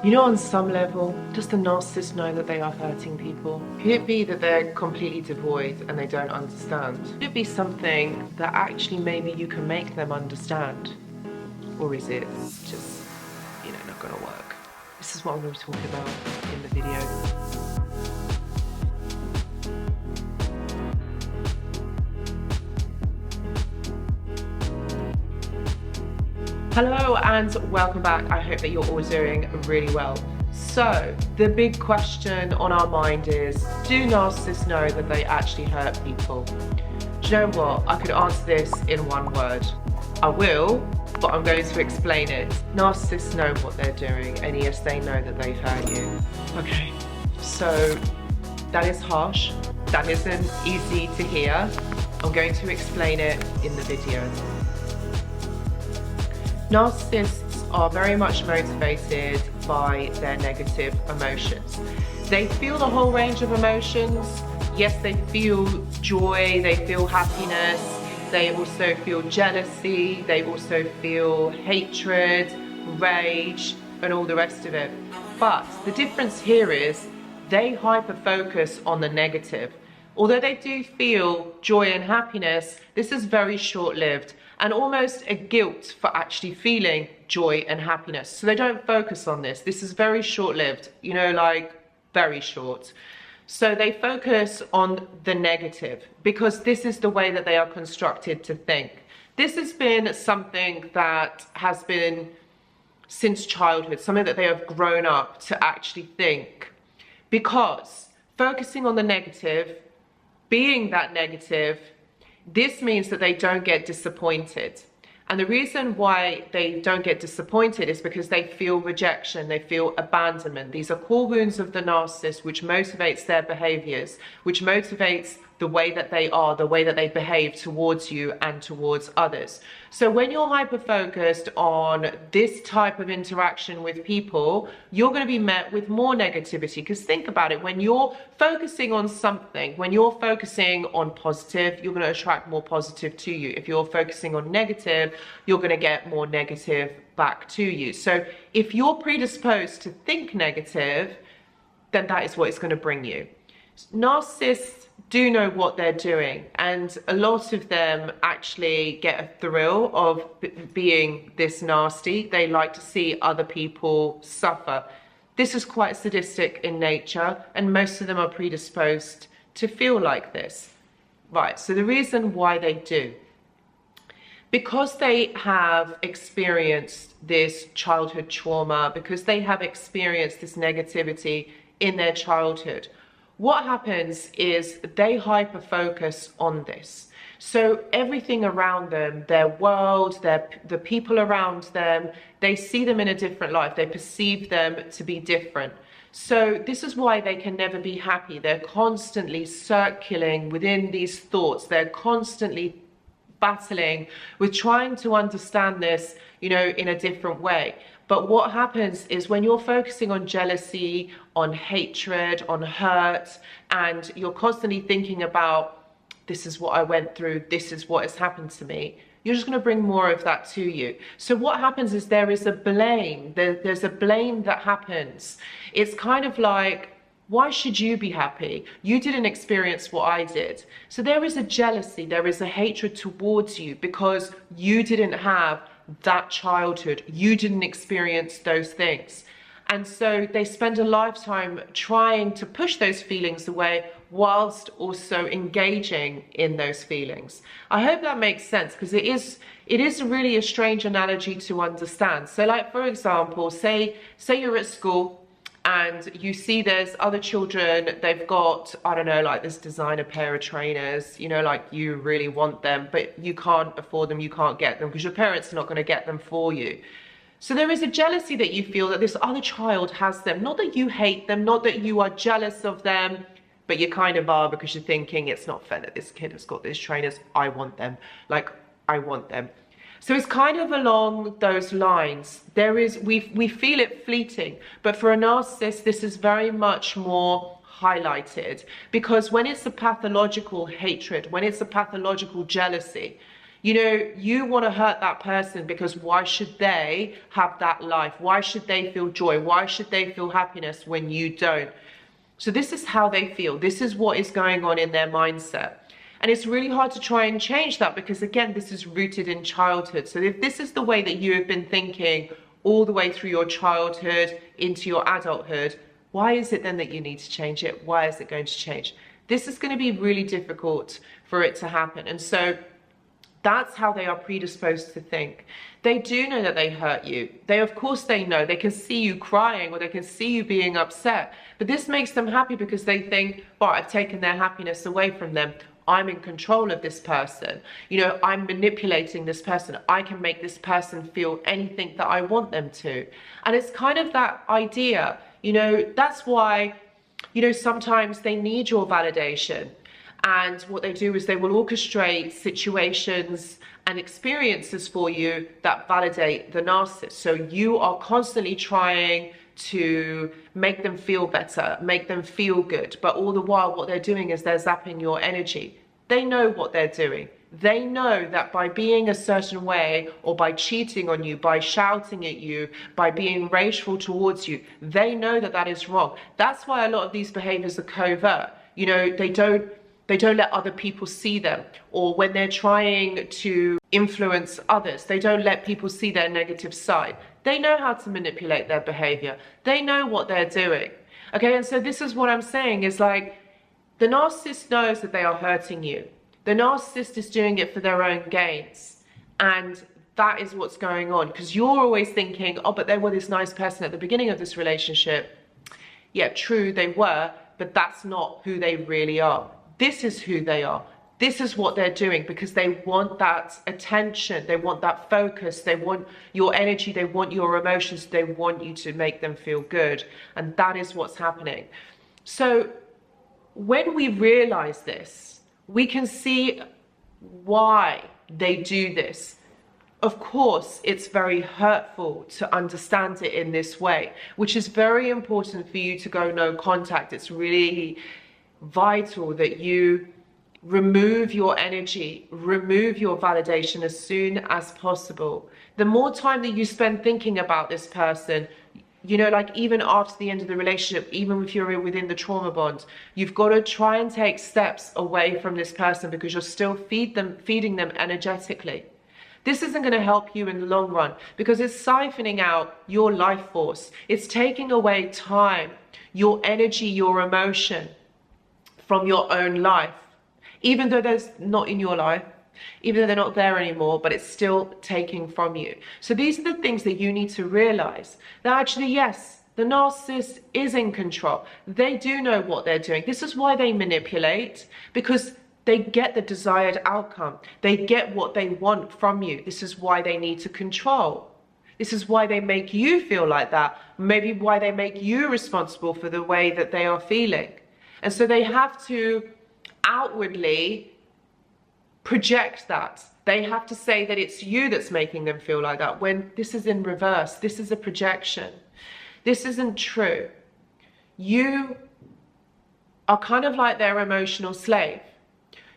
You know, on some level, does the narcissist know that they are hurting people? Could it be that they're completely devoid and they don't understand? Could it be something that actually maybe you can make them understand? Or is it just, not gonna work? This is what I'm gonna be talking about in the video. Hello and welcome back. I hope that you're all doing really well. So, the big question on our mind is, do narcissists know that they actually hurt people? Do you know what? I could answer this in one word. I will, but I'm going to explain it. Narcissists know what they're doing, and yes, they know that they hurt you. Okay, so that is harsh. That isn't easy to hear. I'm going to explain it in the video. Narcissists are very much motivated by their negative emotions. They feel the whole range of emotions. Yes, they feel joy, they feel happiness, they also feel jealousy, they also feel hatred, rage, and all the rest of it. But the difference here is they hyper-focus on the negative. Although they do feel joy and happiness, this is very short-lived and almost a guilt for actually feeling joy and happiness. So they don't focus on this. This is very short-lived, like very short. So they focus on the negative because this is the way that they are constructed to think. This has been something that has been since childhood, something that they have grown up to actually think. Because focusing on the negative, being that negative, this means that they don't get disappointed. And the reason why they don't get disappointed is because they feel rejection, they feel abandonment. These are core wounds of the narcissist, which motivates their behaviors, which motivates the way that they are, the way that they behave towards you and towards others. So when you're hyper-focused on this type of interaction with people, you're going to be met with more negativity. Because think about it, when you're focusing on something, when you're focusing on positive, you're going to attract more positive to you. If you're focusing on negative, you're going to get more negative back to you. So if you're predisposed to think negative, then that is what it's going to bring you. Narcissists do know what they're doing, and a lot of them actually get a thrill of being this nasty. They like to see other people suffer. This is quite sadistic in nature, and most of them are predisposed to feel like this. Right, so the reason why they do, because they have experienced this childhood trauma, because they have experienced this negativity in their childhood, what happens is they hyper-focus on this. So everything around them, their world, the people around them, they see them in a different light. They perceive them to be different. So this is why they can never be happy. They're constantly circling within these thoughts. They're constantly battling with trying to understand this, in a different way. But what happens is when you're focusing on jealousy, on hatred, on hurt, and you're constantly thinking about, this is what I went through, this is what has happened to me, you're just going to bring more of that to you. So what happens is there is a blame. There's a blame that happens. It's kind of like, why should you be happy? You didn't experience what I did. So there is a jealousy, there is a hatred towards you because you didn't have that childhood. You didn't experience those things. And so they spend a lifetime trying to push those feelings away whilst also engaging in those feelings. I hope that makes sense, because it is really a strange analogy to understand. So like, for example, say you're at school and you see there's other children, they've got, I don't know, like this designer pair of trainers, like you really want them, but you can't afford them, you can't get them because your parents are not going to get them for you. So there is a jealousy that you feel that this other child has them. Not that you hate them, not that you are jealous of them, but you kind of are, because you're thinking it's not fair that this kid has got these trainers. I want them. Like, I want them. So it's kind of along those lines. We feel it fleeting, but for a narcissist, this is very much more highlighted, because when it's a pathological hatred, when it's a pathological jealousy, You know, you want to hurt that person because why should they have that life? Why should they feel joy? Why should they feel happiness when you don't? So this is how they feel. This is what is going on in their mindset. And it's really hard to try and change that because, again, this is rooted in childhood. So if this is the way that you have been thinking all the way through your childhood into your adulthood, why is it then that you need to change it? Why is it going to change? This is going to be really difficult for it to happen. And so that's how they are predisposed to think. They do know that they hurt you. Of course they know. They can see you crying or they can see you being upset. But this makes them happy because they think, well, I've taken their happiness away from them. I'm in control of this person. You know, I'm manipulating this person. I can make this person feel anything that I want them to. And it's kind of that idea, you know, that's why, you know, sometimes they need your validation. And what they do is they will orchestrate situations and experiences for you that validate the narcissist. So you are constantly trying to make them feel better, make them feel good. But all the while, what they're doing is they're zapping your energy. They know what they're doing. They know that by being a certain way or by cheating on you, by shouting at you, by being rageful towards you, they know that that is wrong. That's why a lot of these behaviors are covert. You know, they don't let other people see them. Or when they're trying to influence others, they don't let people see their negative side. They know how to manipulate their behavior. They know what they're doing. Okay, and so this is what I'm saying is like, the narcissist knows that they are hurting you. The narcissist is doing it for their own gains. And that is what's going on. Because you're always thinking, oh, but they were this nice person at the beginning of this relationship. Yeah, true, they were, but that's not who they really are. This is who they are. This is what they're doing because they want that attention. They want that focus. They want your energy. They want your emotions. They want you to make them feel good. And that is what's happening. So when we realize this, we can see why they do this. Of course, it's very hurtful to understand it in this way, which is very important for you to go no contact. It's really vital that you remove your energy, remove your validation as soon as possible. The more time that you spend thinking about this person, you know, like even after the end of the relationship, even if you're within the trauma bond, you've got to try and take steps away from this person because you're still feeding them energetically. This isn't going to help you in the long run because it's siphoning out your life force. It's taking away time, your energy, your emotion from your own life, even though there's not in your life, even though they're not there anymore, but it's still taking from you. So these are the things that you need to realize that actually, yes, the narcissist is in control. They do know what they're doing. This is why they manipulate, because they get the desired outcome. They get what they want from you. This is why they need to control. This is why they make you feel like that. Maybe why they make you responsible for the way that they are feeling. And so they have to outwardly project that. They have to say that it's you that's making them feel like that, when this is in reverse. This is a projection. This isn't true. You are kind of like their emotional slave.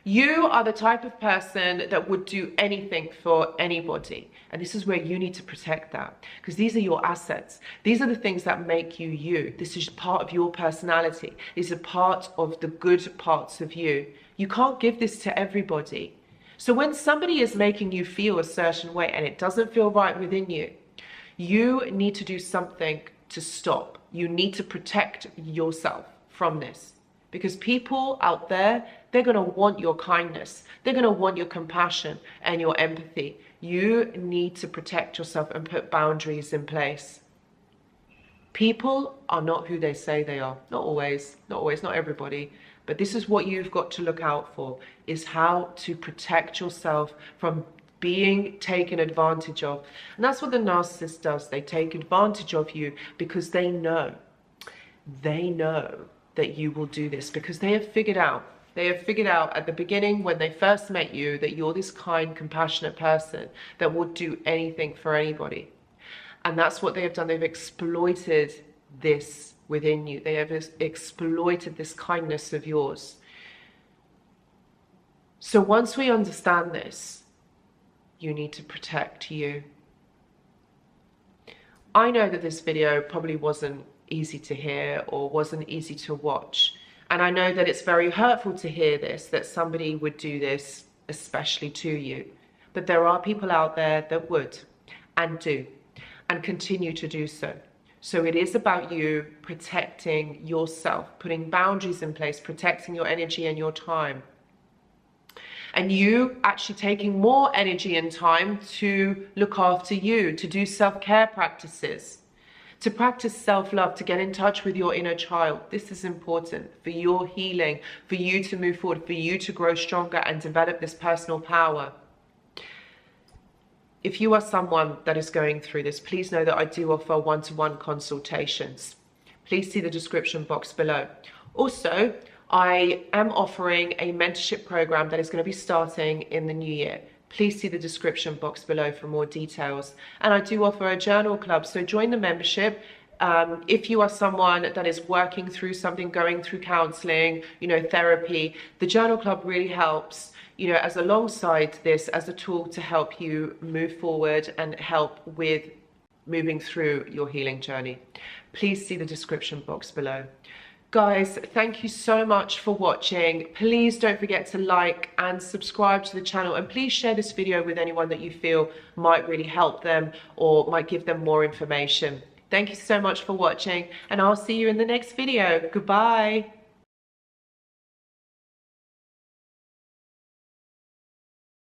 You are the type of person that would do anything for anybody. And this is where you need to protect that, because these are your assets. These are the things that make you you. This is part of your personality. These are part of the good parts of you. You can't give this to everybody. So when somebody is making you feel a certain way and it doesn't feel right within you, you need to do something to stop. You need to protect yourself from this. Because people out there, they're going to want your kindness. They're going to want your compassion and your empathy. You need to protect yourself and put boundaries in place. People are not who they say they are. Not always, not everybody. But this is what you've got to look out for, is how to protect yourself from being taken advantage of. And that's what the narcissist does. They take advantage of you because they know that you will do this, because they have figured out at the beginning, when they first met you, that you're this kind, compassionate person that would do anything for anybody. And that's what they have done. They've exploited this within you. They have exploited this kindness of yours. So once we understand this, you need to protect you. I know that this video probably wasn't easy to hear or wasn't easy to watch. And I know that it's very hurtful to hear this, that somebody would do this, especially to you. But there are people out there that would and do and continue to do so. So it is about you protecting yourself, putting boundaries in place, protecting your energy and your time. And you actually taking more energy and time to look after you, to do self-care practices, to practice self-love, to get in touch with your inner child. This is important for your healing, for you to move forward, for you to grow stronger and develop this personal power. If you are someone that is going through this, please know that I do offer one-to-one consultations. Please see the description box below. Also, I am offering a mentorship program that is going to be starting in the new year. Please see the description box below for more details. And I do offer a journal club, so join the membership. If you are someone that is working through something, going through counseling, therapy, the journal club really helps, as alongside this, as a tool to help you move forward and help with moving through your healing journey. Please see the description box below. Guys, thank you so much for watching. Please don't forget to like and subscribe to the channel, and please share this video with anyone that you feel might really help them or might give them more information. Thank you so much for watching, and I'll see you in the next video. Goodbye.